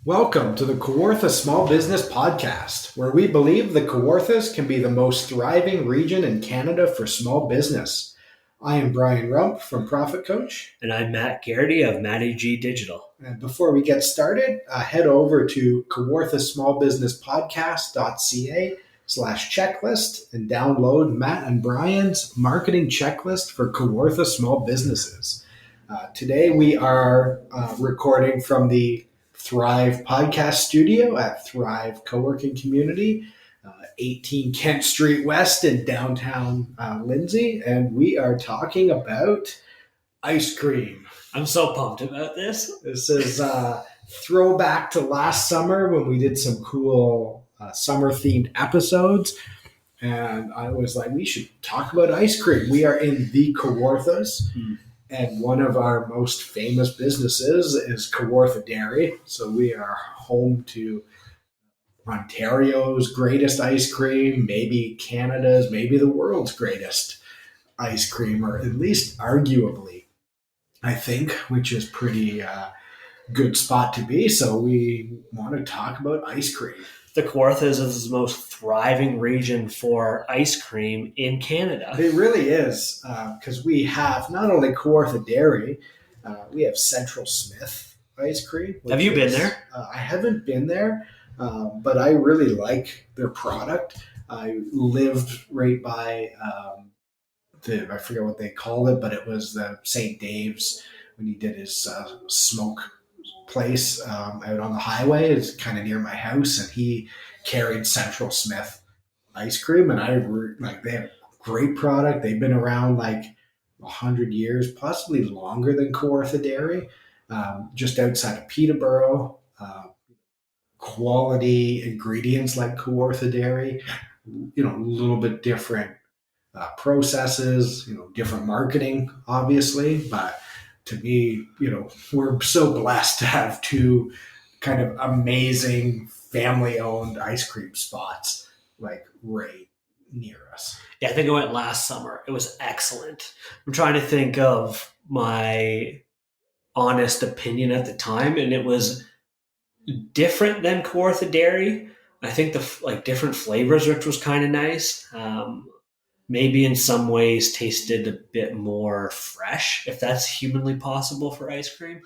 Welcome to the Kawartha Small Business Podcast, where we believe the Kawarthas can be the most thriving region in Canada for small business. I am Brian Rump from Profit Coach. And I'm Matt Garrity of Matty G Digital. And before we get started, head over to kawarthasmallbusinesspodcast.ca/checklist and download Matt and Brian's marketing checklist for Kawartha small businesses. Today we are recording from the Thrive Podcast Studio at Thrive Co-working Community, 18 Kent Street West in downtown Lindsay, and we are talking about ice cream. I'm so pumped about this. This is throwback to last summer when we did some cool summer-themed episodes, and I was like, we should talk about ice cream. We are in the Kawarthas. And one of our most famous businesses is Kawartha Dairy. So we are home to Ontario's greatest ice cream, maybe Canada's, maybe the world's greatest ice cream, or at least arguably, I think, which is pretty good spot to be. So we want to talk about ice cream. The Kawarthas is the most thriving region for ice cream in Canada. It really is, because we have not only Kawartha Dairy, we have Central Smith ice cream. Have you been there? I haven't been there, but I really like their product. I lived right by I forget what they called it, but it was the St. Dave's when he did his smoke place out on the highway. It's kind of near my house, and he carried Central Smith ice cream, and they have great product. They've been around like 100 years, possibly longer than Kawartha Dairy, just outside of Peterborough. Quality ingredients like Kawartha Dairy, a little bit different processes, different marketing, obviously, but to me, we're so blessed to have two kind of amazing family-owned ice cream spots like right near us. Yeah, I think I went last summer. It was excellent. I'm trying to think of my honest opinion at the time, and it was different than Kawartha Dairy. I think the different flavors, which was kind of nice. Maybe in some ways tasted a bit more fresh, if that's humanly possible for ice cream.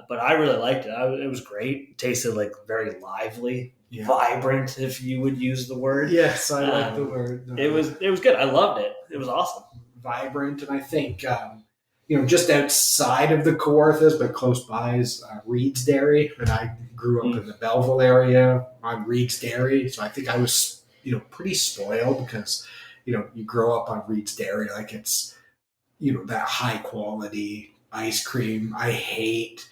But I really liked it. It was great. It tasted like very lively, vibrant, if you would use the word. Yes, I like the word. It was good. I loved it. It was awesome. Vibrant, and I think just outside of the Kawarthas, but close by is Reed's Dairy, and I grew up in the Belleville area on Reed's Dairy, so I think I was pretty spoiled because you grow up on Reed's Dairy, like it's that high quality ice cream. I hate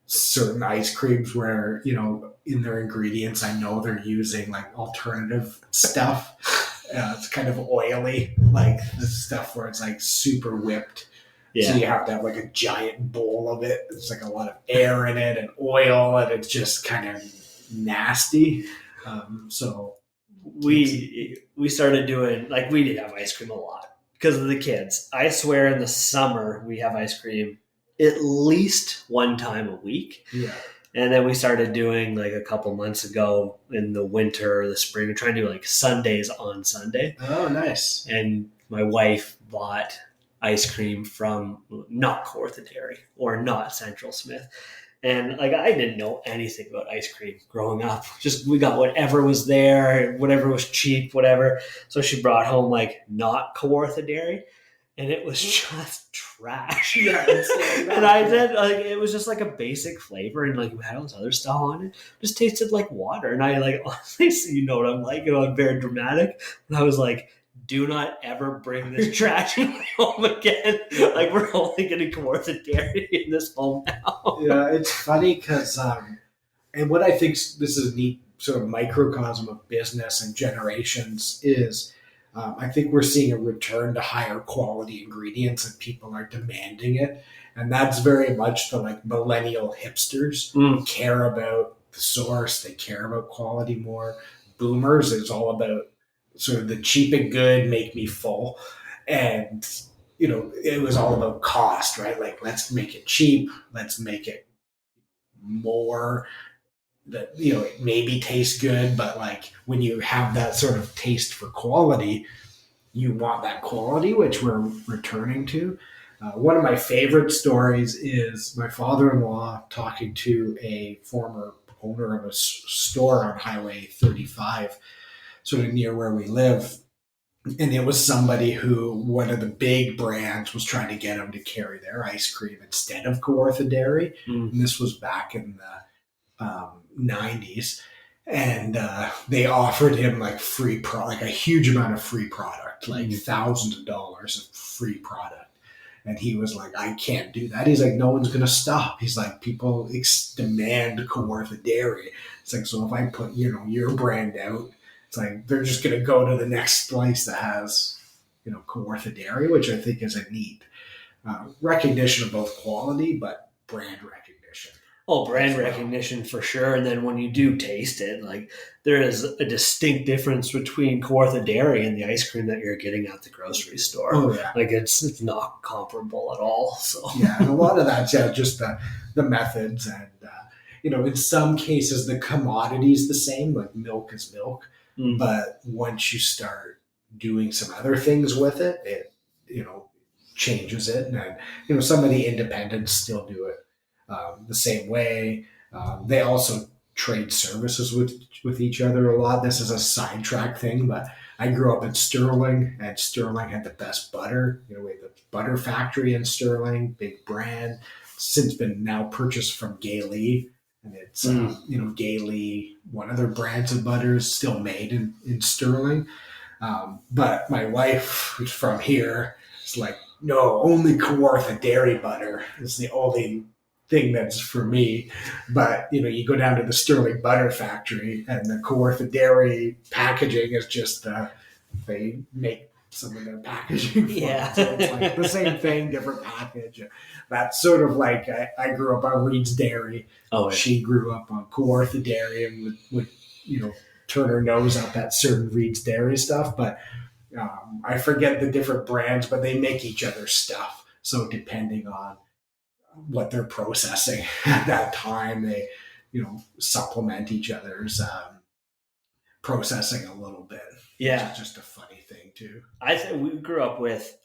certain ice creams where in their ingredients I know they're using like alternative stuff. It's kind of oily, like the stuff where it's like super whipped. Yeah. So you have to have like a giant bowl of it. There's like a lot of air in it and oil, and it's just kind of nasty. So we started doing, like, we did have ice cream a lot because of the kids. I swear in the summer we have ice cream at least one time a week. Yeah. And then we started doing like a couple months ago in the winter or the spring, we're trying to do like Sundays on Sunday. Oh, nice. And my wife bought ice cream from not Kawartha Dairy or not Central Smith. And like, I didn't know anything about ice cream growing up. Just, we got whatever was there, whatever was cheap, whatever. So she brought home like not Kawartha Dairy, and it was just trash. Yeah, and I said, like, it was just like a basic flavor, and like we had all this other stuff on it. It just tasted like water. And I like, honestly, what I'm like, I'm very dramatic. And I was like, do not ever bring this trash in my home again. Like, we're only getting Kawartha Dairy in this home now. Yeah, it's funny because, and what I think this is a neat sort of microcosm of business and generations is, I think we're seeing a return to higher quality ingredients and people are demanding it. And that's very much the like millennial hipsters care about the source. They care about quality more. Boomers is all about sort of the cheap and good, make me full. And, it was all about cost, right? Like, let's make it cheap. Let's make it more that, it maybe tastes good, but like when you have that sort of taste for quality, you want that quality, which we're returning to. One of my favorite stories is my father-in-law talking to a former owner of a store on Highway 35, sort of near where we live. And it was somebody who one of the big brands was trying to get him to carry their ice cream instead of Kawartha Dairy. Mm. And this was back in the 90s. And they offered him like free like a huge amount of free product, like thousands of dollars of free product. And he was like, I can't do that. He's like, no one's going to stop. He's like, people demand Kawartha Dairy. It's like, so if I put, your brand out, it's like, they're just going to go to the next place that has, Kawartha Dairy, which I think is a neat recognition of both quality, but brand recognition. Oh, brand recognition for sure. And then when you do taste it, like there is a distinct difference between Kawartha Dairy and the ice cream that you're getting at the grocery store. Oh yeah, like it's not comparable at all. So yeah, and a lot of that's just the methods, and in some cases the commodity's the same, like milk is milk, but once you start doing some other things with it, it changes it, and some of the independents still do it the same way. They also trade services with each other a lot. This is a sidetrack thing, but I grew up in Sterling, and Sterling had the best butter. We had the butter factory in Sterling, big brand. Since been now purchased from Gay-Lee, and it's Gay-Lee, one of their brands of butter is still made in Sterling. But my wife, who's from here, is like, no, only Kawartha Dairy butter is the only thing that's for me. But you go down to the Sterling Butter Factory, and the Kawartha Dairy packaging is just they make some of their packaging. Yeah, so it's like the same thing, different package. That's sort of like I grew up on Reed's Dairy. Oh, yeah. She grew up on Kawartha Dairy and would turn her nose up at certain Reed's Dairy stuff. But I forget the different brands, but they make each other's stuff. So depending on what they're processing at that time, they supplement each other's processing a little bit. Yeah, which is just a funny thing too. I think we grew up with,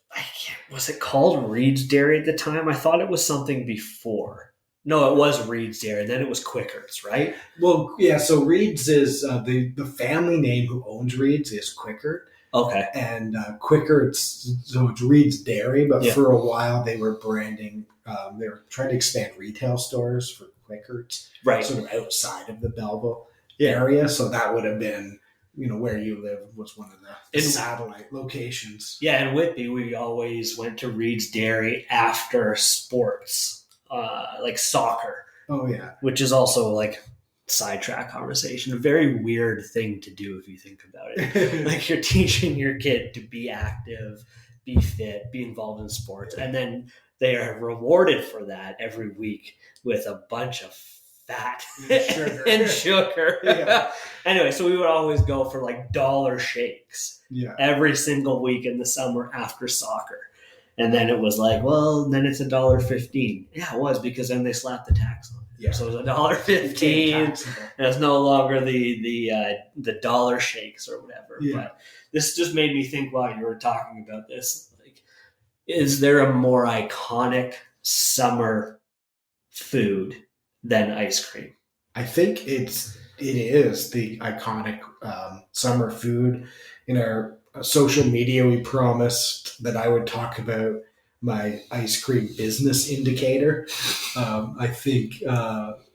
was it called Reed's Dairy at the time? I thought it was something before. No, it was Reed's Dairy, and then it was Quicker's, right? Well, yeah. So Reed's is the family name who owns Reed's is Quickert. Okay. And Quicker's, so it's Reed's Dairy, but for a while they were branding. They were trying to expand retail stores for Quicker's, right, sort of outside of the Belleville area. So that would have been, where you live was one of the satellite locations. Yeah, in Whitby, we always went to Reed's Dairy after sports, like soccer. Oh yeah, which is also like sidetrack conversation. A very weird thing to do if you think about it. Like you're teaching your kid to be active, be fit, be involved in sports, and then they are rewarded for that every week with a bunch of fat and sugar. Yeah. Anyway, so we would always go for like dollar shakes every single week in the summer after soccer. And then it was like, well, then it's $1.15. Yeah, it was, because then they slapped the tax on it. Yeah. So it was $1.15, and it's no longer the dollar shakes or whatever. Yeah. But this just made me think while you were talking about this, like, is there a more iconic summer food than ice cream? I think it is the iconic summer food. In our social media, we promised that I would talk about my ice cream business indicator. I think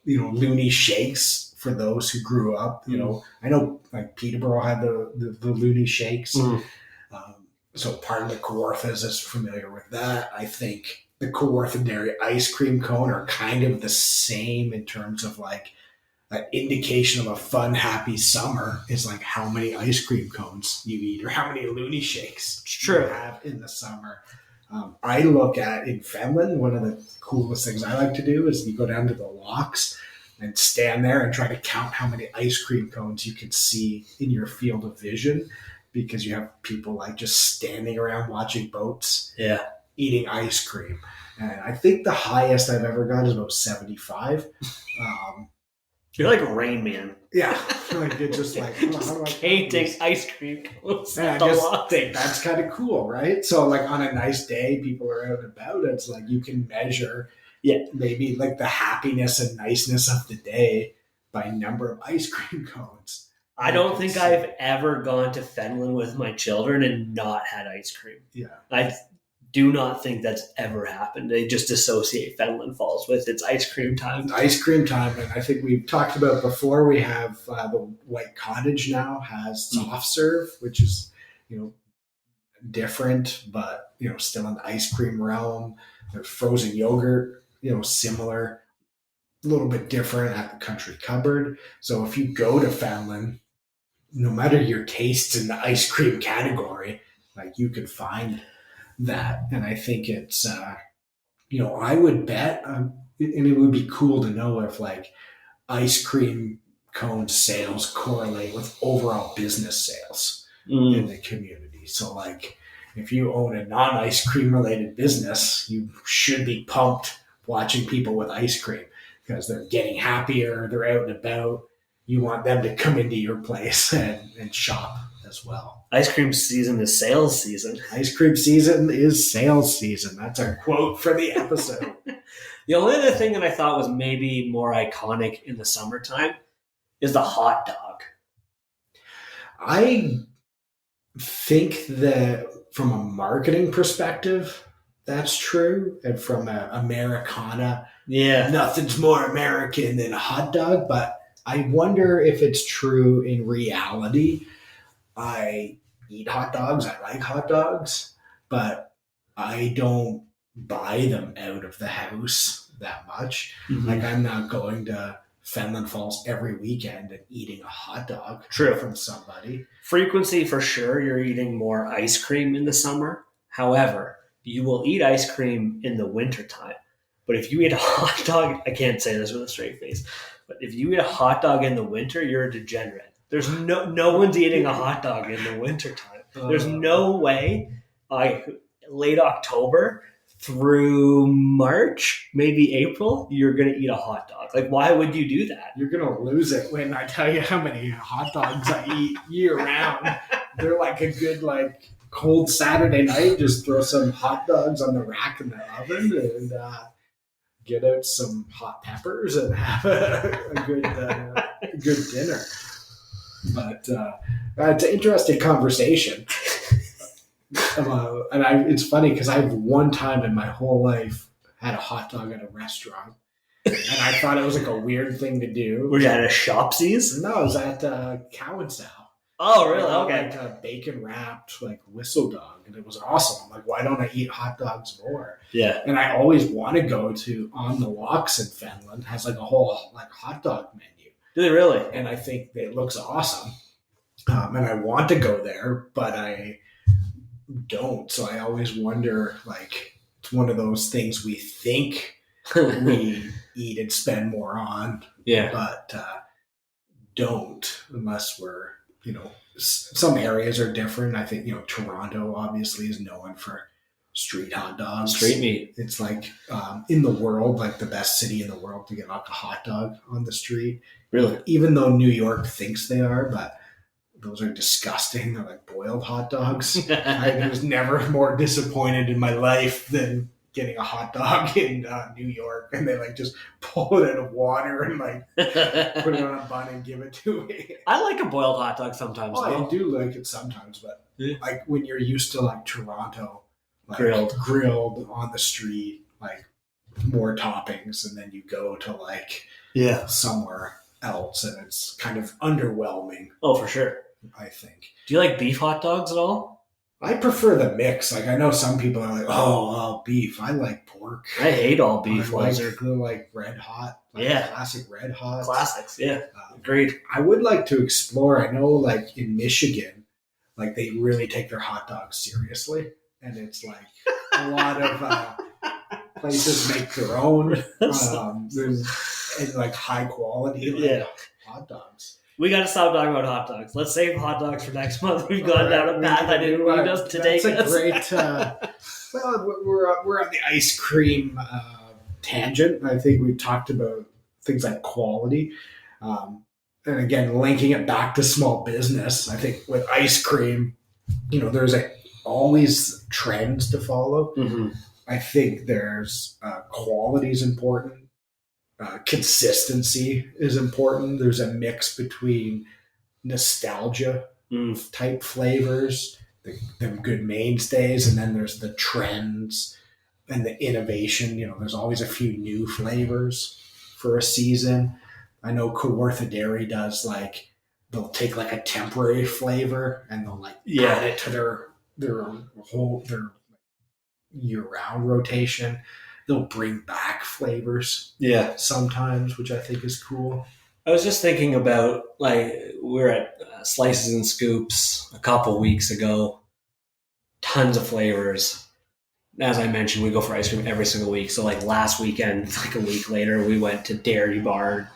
Looney Shakes, for those who grew up, I know like Peterborough had the Looney Shakes. So part of the Kawarthas is familiar with that. I think the Kawartha Dairy ice cream cone are kind of the same in terms of like an indication of a fun, happy summer is like how many ice cream cones you eat or how many Looney Shakes you have in the summer. I look at, in Fenland, one of the coolest things I like to do is you go down to the locks and stand there and try to count how many ice cream cones you can see in your field of vision, because you have people like just standing around watching boats, eating ice cream. And I think the highest I've ever got is about 75. You're like Rain Man. Yeah, like it's just like, oh, how do I painting ice cream cones and at I the just lot. think that's kind of cool, right? So like on a nice day, people are out and about. It's like you can measure, Yeah. maybe like the happiness and niceness of the day by number of ice cream cones. I don't think I've ever gone to Fenland with my children and not had ice cream. Yeah. I do not think that's ever happened. They just associate Fenland Falls with its ice cream time. Ice cream time, and I think we've talked about before. We have the White Cottage now has soft serve, which is different, but still in the ice cream realm. There's frozen yogurt, similar, a little bit different at the Country Cupboard. So if you go to Fenland, no matter your tastes in the ice cream category, like you could find that. And I think it's, I would bet, and it would be cool to know if like ice cream cone sales correlate with overall business sales in the community. So like if you own a non-ice cream related business, you should be pumped watching people with ice cream because they're getting happier, they're out and about. You want them to come into your place and shop as well. Ice cream season is sales season. Ice cream season is sales season. That's our quote for the episode. The only other thing that I thought was maybe more iconic in the summertime is the hot dog. I think that from a marketing perspective, that's true. And from Americana, nothing's more American than a hot dog. But I wonder if it's true in reality. I eat hot dogs. I like hot dogs, but I don't buy them out of the house that much. Mm-hmm. Like I'm not going to Fenland Falls every weekend and eating a hot dog from somebody. Frequency for sure. You're eating more ice cream in the summer. However, you will eat ice cream in the wintertime. But if you eat a hot dog, I can't say this with a straight face, but if you eat a hot dog in the winter, you're a degenerate. There's no one's eating a hot dog in the wintertime. There's no way. Late October through March, maybe April, you're going to eat a hot dog. Like, why would you do that? You're going to lose it when I tell you how many hot dogs I eat year round. They're like a good, like, cold Saturday night. Just throw some hot dogs on the rack in the oven and get out some hot peppers and have a good dinner. But it's an interesting conversation. It's funny because I've one time in my whole life had a hot dog at a restaurant, and I thought it was like a weird thing to do. Were you at a Shopsies? No, I was at Cow and Sow. Oh, really? Okay. Like a bacon wrapped like whistle dog, and it was awesome. I'm like, why don't I eat hot dogs more? Yeah. And I always want to go to On the Walks in Fenland. Has like a whole like hot dog menu. Do they really? And I think it looks awesome, and I want to go there, but I don't. So I always wonder, like, it's one of those things we think we eat and spend more on, but don't unless we're, some areas are different. I think, Toronto obviously is known for street hot dogs. Street meat. It's like in the world, like the best city in the world to get like a hot dog on the street. Really? Even though New York thinks they are, but those are disgusting. They're like boiled hot dogs. I was never more disappointed in my life than getting a hot dog in New York, and they like just pull it out of water and like put it on a bun and give it to me. I like a boiled hot dog sometimes. I do like it sometimes, but like when you're used to like Toronto, like grilled on the street, like more toppings, and then you go to like somewhere else, and it's kind of underwhelming. Oh, for sure. I think. Do you like beef hot dogs at all? I prefer the mix. Like I know some people are like, oh, beef. I like pork. I hate all beef. I like red hot. Like classic red hot. Classics. Yeah. Agreed. I would like to explore. I know like in Michigan, like they really take their hot dogs seriously. And it's like a lot of places make their own. And like high quality hot dogs. We got to stop talking about hot dogs. Let's save hot dogs for next month. We've gone down a path I didn't need us to take. That's a great. Well, we're on the ice cream tangent. I think we've talked about things like quality. And again, linking it back to small business, I think with ice cream, there's always trends to follow. Mm-hmm. I think there's quality is important. Consistency is important. There's a mix between nostalgia type flavors, them good mainstays, and then there's the trends and the innovation. There's always a few new flavors for a season. I know Kawartha Dairy does they'll take a temporary flavor and they'll add it to their year-round rotation. They'll bring back flavors sometimes, which I think is cool. I was just thinking about we were at Slices and Scoops a couple weeks ago. Tons of flavors. As I mentioned, we go for ice cream every single week. So last weekend, a week later, we went to Dairy Barn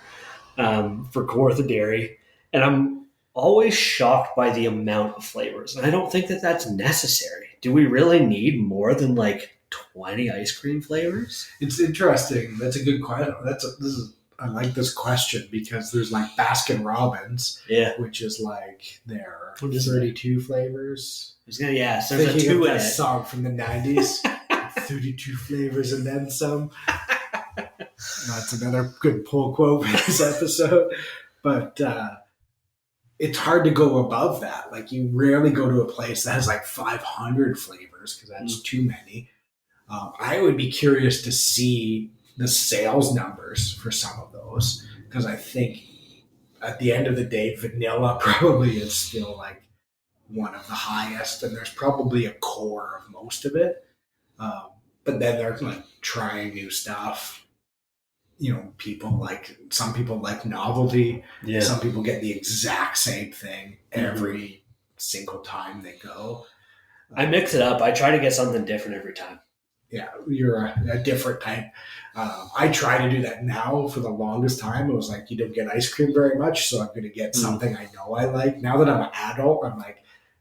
for Kawartha Dairy. And I'm always shocked by the amount of flavors. And I don't think that that's necessary. Do we really need more than 20 ice cream flavors? It's interesting. That's a good question. I like this question because there's Baskin Robbins, which is their 32 flavors. So there's a two in it. Song from the 90s, 32 flavors and then some. That's another good pull quote for this episode. But it's hard to go above that. You rarely go to a place that has 500 flavors because that's too many. I would be curious to see the sales numbers for some of those because I think at the end of the day, vanilla probably is still one of the highest, and there's probably a core of most of it. But then they're trying new stuff. Some people like novelty. Yeah. Some people get the exact same thing every single time they go. I mix it up. I try to get something different every time. Yeah, you're a different type. I try to do that now. For the longest time, it was you don't get ice cream very much, so I'm going to get something I know I like. Now that I'm an adult, I'm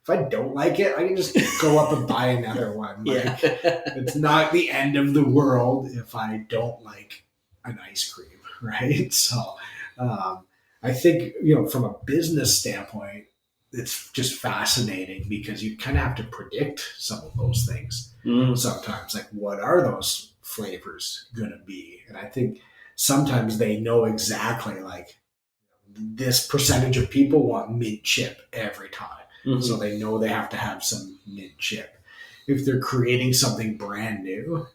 if I don't like it, I can just go up and buy another one. It's not the end of the world if I don't like an ice cream, right? So I think, from a business standpoint, it's just fascinating because you kind of have to predict some of those things sometimes. What are those flavors going to be? And I think sometimes they know exactly this percentage of people want mint chip every time. Mm-hmm. So they know they have to have some mint chip. If they're creating something brand new,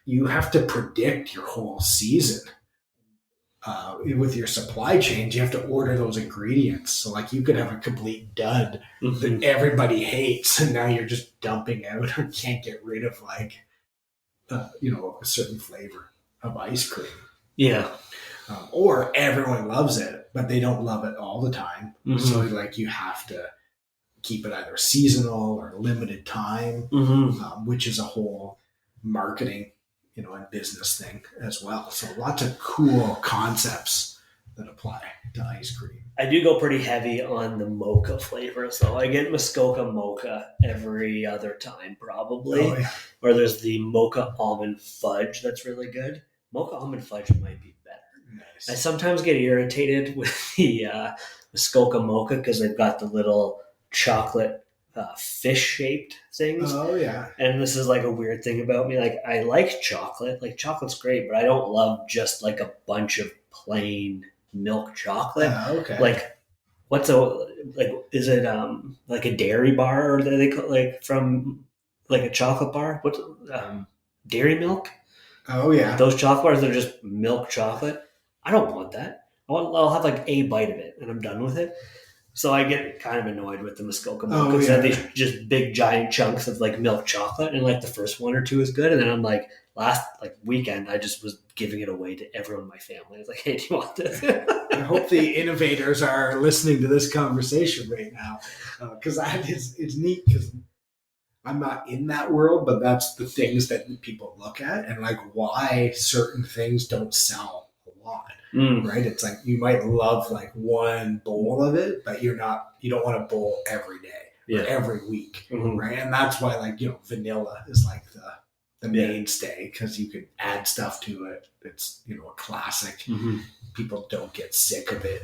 you have to predict your whole season. With your supply chains, you have to order those ingredients. So you could have a complete dud that everybody hates, and now you're just dumping out or can't get rid of a certain flavor of ice cream. Yeah. Or everyone loves it, but they don't love it all the time. Mm-hmm. So you have to keep it either seasonal or limited time, which is a whole marketing and business thing as well. So lots of cool concepts that apply to ice cream. I do go pretty heavy on the mocha flavor. So I get Muskoka mocha every other time probably. Oh, yeah. Or there's the mocha almond fudge that's really good. Mocha almond fudge might be better. Nice. I sometimes get irritated with the Muskoka mocha because they've got the little chocolate fish-shaped things. Oh, yeah. And this is a weird thing about me. I like chocolate. Chocolate's great, but I don't love just a bunch of plain milk chocolate. Okay. Is it a dairy bar, or they call from a chocolate bar? What's dairy milk? Oh, yeah. Those chocolate bars, they're just milk chocolate. I don't want that. I'll have a bite of it and I'm done with it. So I get kind of annoyed with the Muskoka mocha because these just big giant chunks of milk chocolate, and the first one or two is good, and then I'm last weekend I just was giving it away to everyone in my family. I was hey, do you want this? I hope the innovators are listening to this conversation right now, because it's neat because I'm not in that world, but that's the things that people look at and why certain things don't sell a lot. Right? It's you might love one bowl of it, but you don't want a bowl every day or every week. Mm-hmm. Right? And that's why vanilla is the Yeah. mainstay because you could add stuff to it. It's, a classic. Mm-hmm. People don't get sick of it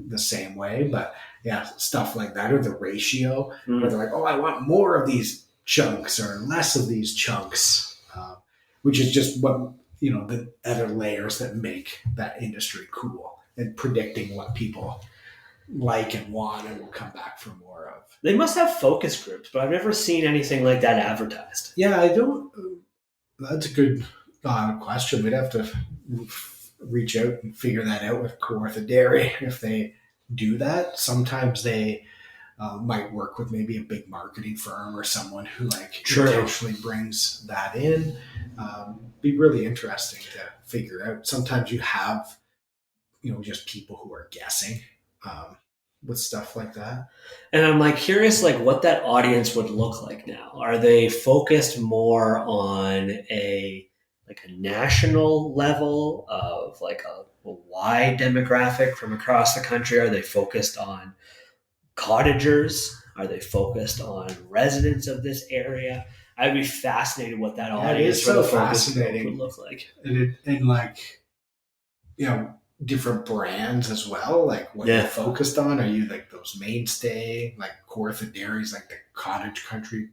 the same way, but yeah, stuff like that, or the ratio where they're like, oh, I want more of these chunks or less of these chunks, which is just what, the other layers that make that industry cool, and predicting what people like and want and will come back for more of. They must have focus groups, but I've never seen anything like that advertised. Yeah, I don't. That's a good question. We'd have to reach out and figure that out with Kawartha Dairy if they do that. Sometimes they might work with maybe a big marketing firm or someone who intentionally brings that in. Be really interesting to figure out. Sometimes you have, just people who are guessing with stuff like that. And I'm curious, what that audience would look like now. Are they focused more on a national level of a wide demographic from across the country? Are they focused on cottagers? Are they focused on residents of this area? I'd be fascinated what that audience so for the focus group fascinating would look like. And different brands as well, what you're focused on. Are you those mainstay, Kawartha Dairy's the cottage country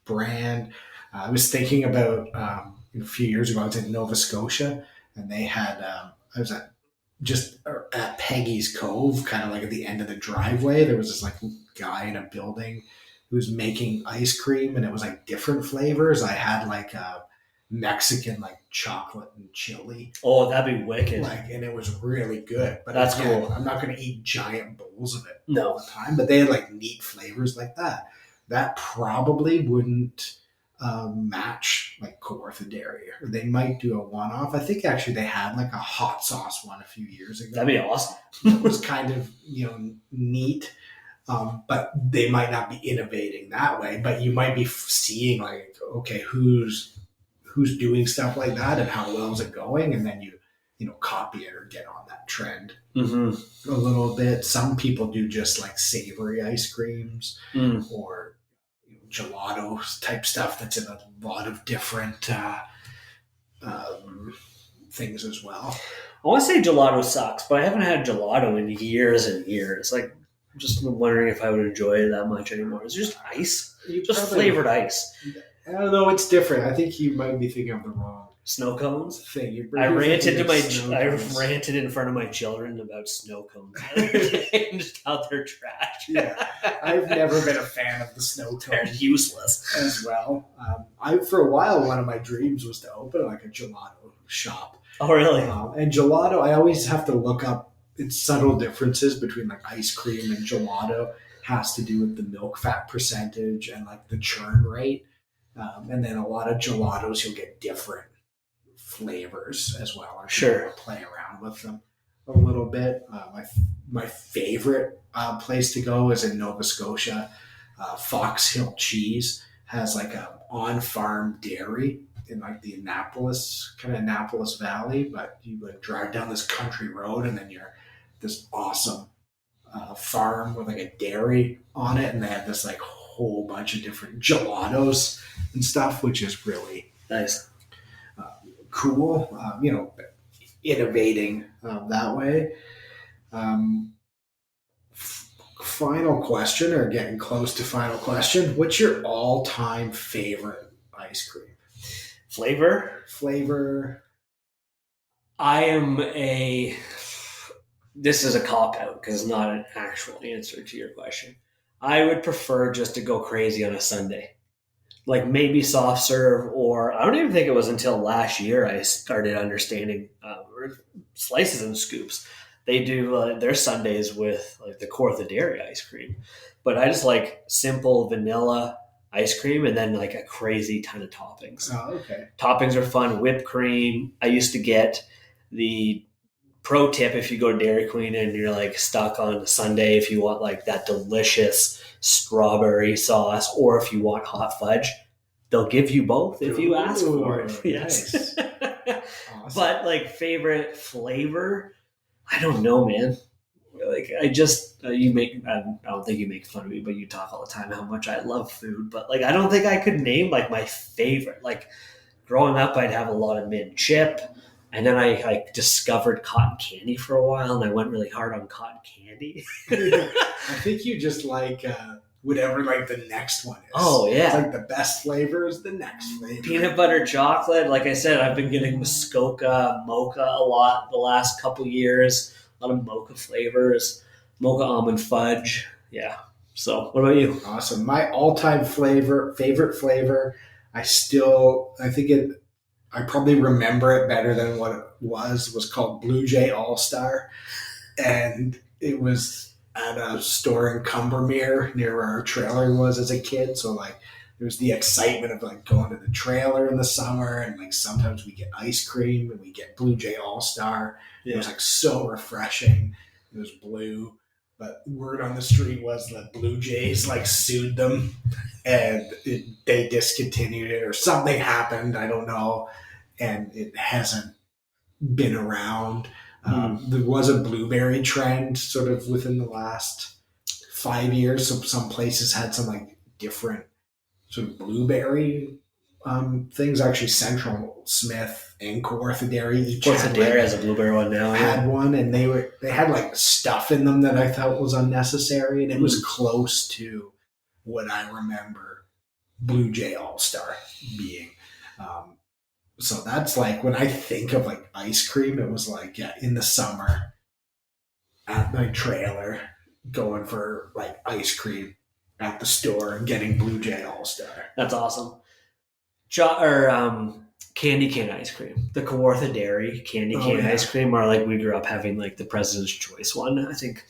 brand? I was thinking about a few years ago, I was in Nova Scotia, and they had I was at Peggy's Cove, kind of at the end of the driveway. There was this guy in a building who was making ice cream, and it was different flavors. I had Mexican chocolate and chili. Oh, that'd be wicked. And it was really good. But that's cool. I'm not going to eat giant bowls of it all the time. But they had neat flavors like that. That probably wouldn't match Kawartha Dairy, or they might do a one-off. I think actually they had a hot sauce one a few years ago. That'd be awesome. It was kind of neat. But they might not be innovating that way. But you might be seeing okay, who's doing stuff like that and how well is it going, and then you copy it or get on that trend a little bit. Some people do just savory ice creams or gelato type stuff that's in a lot of different things as well. I want to say gelato sucks, but I haven't had gelato in years and years. I'm just wondering if I would enjoy it that much anymore. It's just ice, flavored ice. I don't know. It's different. I think you might be thinking of the wrong snow cones thing. I ranted in front of my children about snow cones and just how they're trash. Yeah, I've never been a fan of the snow cone. They're useless as well. For a while, one of my dreams was to open a gelato shop. Oh, really? And gelato, I always have to look up its subtle differences between ice cream and gelato. Has to do with the milk fat percentage and the churn rate. And then a lot of gelatos, you'll get different flavors as well. I'm sure to play around with them a little bit. My favorite place to go is in Nova Scotia. Fox Hill Cheese has a on-farm dairy in the Annapolis Valley, but you drive down this country road and then you're this awesome farm with a dairy on it, and they have this whole bunch of different gelatos and stuff, which is really nice, cool. Innovating that way. Final question, or getting close to final question. What's your all-time favorite ice cream? Flavor. I am this is a cop-out because it's not an actual answer to your question. I would prefer just to go crazy on a Sunday. Maybe soft serve, or I don't even think it was until last year I started understanding slices and scoops. They do their Sundays with the Kawartha Dairy ice cream. But I just simple vanilla ice cream and then a crazy ton of toppings. Oh, okay. Toppings are fun. Whipped cream. I used to get the pro tip if you go to Dairy Queen and you're stuck on a Sunday, if you want that delicious strawberry sauce, or if you want hot fudge, they'll give you both if you ask for it. Yes. Nice. Awesome. But favorite flavor, I don't know, man. I don't think you make fun of me, but you talk all the time how much I love food. But I don't think I could name my favorite. growing up, I'd have a lot of mint chip. And then I discovered cotton candy for a while, and I went really hard on cotton candy. I think you just like whatever like the next one is. Oh, yeah. It's like the best flavor is the next flavor. Peanut butter chocolate. Like I said, I've been getting Muskoka mocha a lot the last couple years. A lot of mocha flavors. Mocha almond fudge. Yeah. So what about you? Awesome. My all-time favorite flavor, I probably remember it better than what it was called Blue Jay All-Star. And it was at a store in Cumbermere near where our trailer was as a kid. So like there was the excitement of like going to the trailer in the summer, and like sometimes we get ice cream and we get Blue Jay All-Star. It was like so refreshing. It was blue. But word on the street was that Blue Jays like sued them, and they discontinued it, or something happened. I don't know, and it hasn't been around. There was a blueberry trend sort of within the last 5 years. So some places had some like different sort of blueberry things. Actually, Central Smith and Kawartha Dairy each Kawartha Dairy has a blueberry one now. Had one, and they had like stuff in them that I thought was unnecessary, and it was close to what I remember Blue Jay All-Star being. So that's like when I think of like ice cream, it was like in the summer at my trailer going for like ice cream at the store and getting Blue Jay All-Star. That's awesome. Candy cane ice cream. The Kawartha Dairy candy cane ice cream, or like we grew up having like the President's Choice one. I think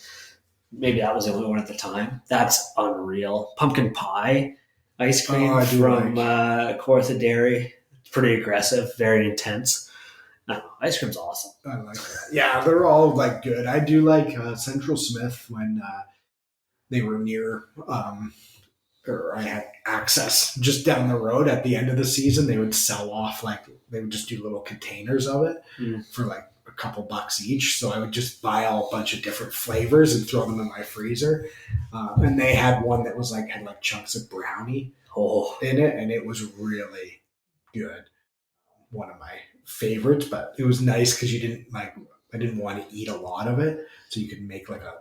maybe that was the only one at the time. That's unreal. Pumpkin pie ice cream from Kawartha Dairy. Pretty aggressive, very intense. Ice cream's awesome. I like that. Yeah, they're all like good. I do like Central Smith when they were near, or I had access just down the road at the end of the season. They would sell off, like they would just do little containers of it for like a couple bucks each. So I would just buy a bunch of different flavors and throw them in my freezer. And they had one that was had chunks of brownie in it, and it was really good. One of my favorites, but it was nice because I didn't want to eat a lot of it, so you could make like a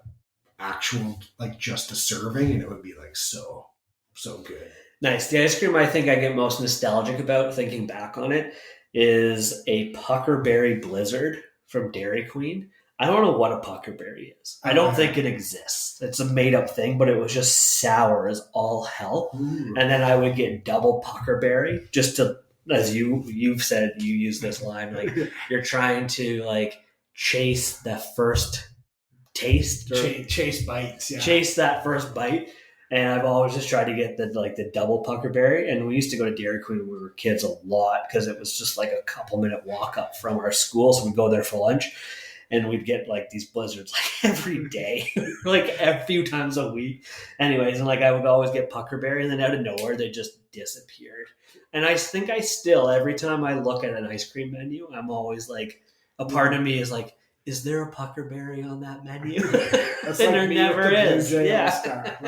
actual just a serving, and it would be like so good. Nice. The ice cream I think I get most nostalgic about thinking back on it is a Puckerberry Blizzard from Dairy Queen. I don't know what a Puckerberry is. I don't think it exists. It's a made up thing, but it was just sour as all hell. Ooh. And then I would get double Puckerberry just to, as you've said, you use this line, like you're trying to like chase the first taste, or chase bites, chase that first bite. And I've always just tried to get the double Puckerberry. And we used to go to Dairy Queen when we were kids a lot because it was just like a couple minute walk up from our school. So we'd go there for lunch, and we'd get like these blizzards like every day, like a few times a week. Anyways, and like I would always get Puckerberry, and then out of nowhere they just disappeared. And I think I still, every time I look at an ice cream menu, I'm always like, a part of me is like, is there a Puckerberry on that menu? And there never is. Yeah.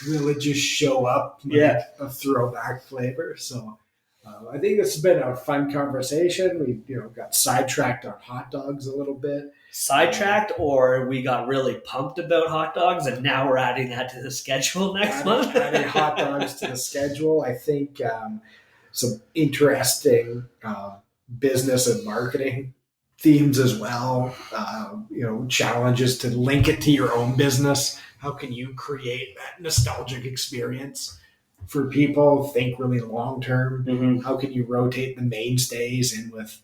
Will it just show up a throwback flavor? So I think it's been a fun conversation. We got sidetracked on hot dogs a little bit. Sidetracked, or we got really pumped about hot dogs, and now we're adding that to the schedule next month. Adding hot dogs to the schedule. I think some interesting business and marketing themes as well. Challenges to link it to your own business. How can you create that nostalgic experience for people? Think really long term. Mm-hmm. How can you rotate the mainstays in with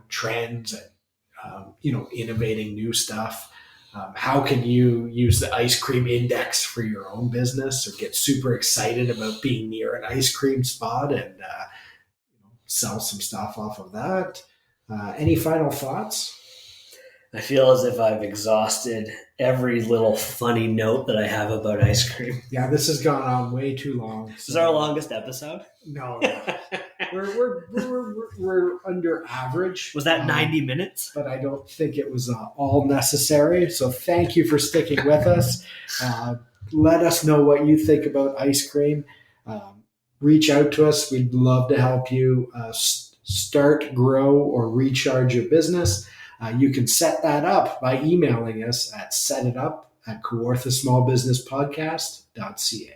trends and innovating new stuff? How can you use the ice cream index for your own business, or get super excited about being near an ice cream spot and sell some stuff off of that? Any final thoughts? I feel as if I've exhausted every little funny note that I have about ice cream. Yeah, this has gone on way too long. This is our longest episode? No. We're under average. Was that 90 minutes? But I don't think it was all necessary. So thank you for sticking with us. Let us know what you think about ice cream. Reach out to us. We'd love to help you start, grow, or recharge your business, you can set that up by emailing us at setitup@kawarthasmallbusinesspodcast.ca.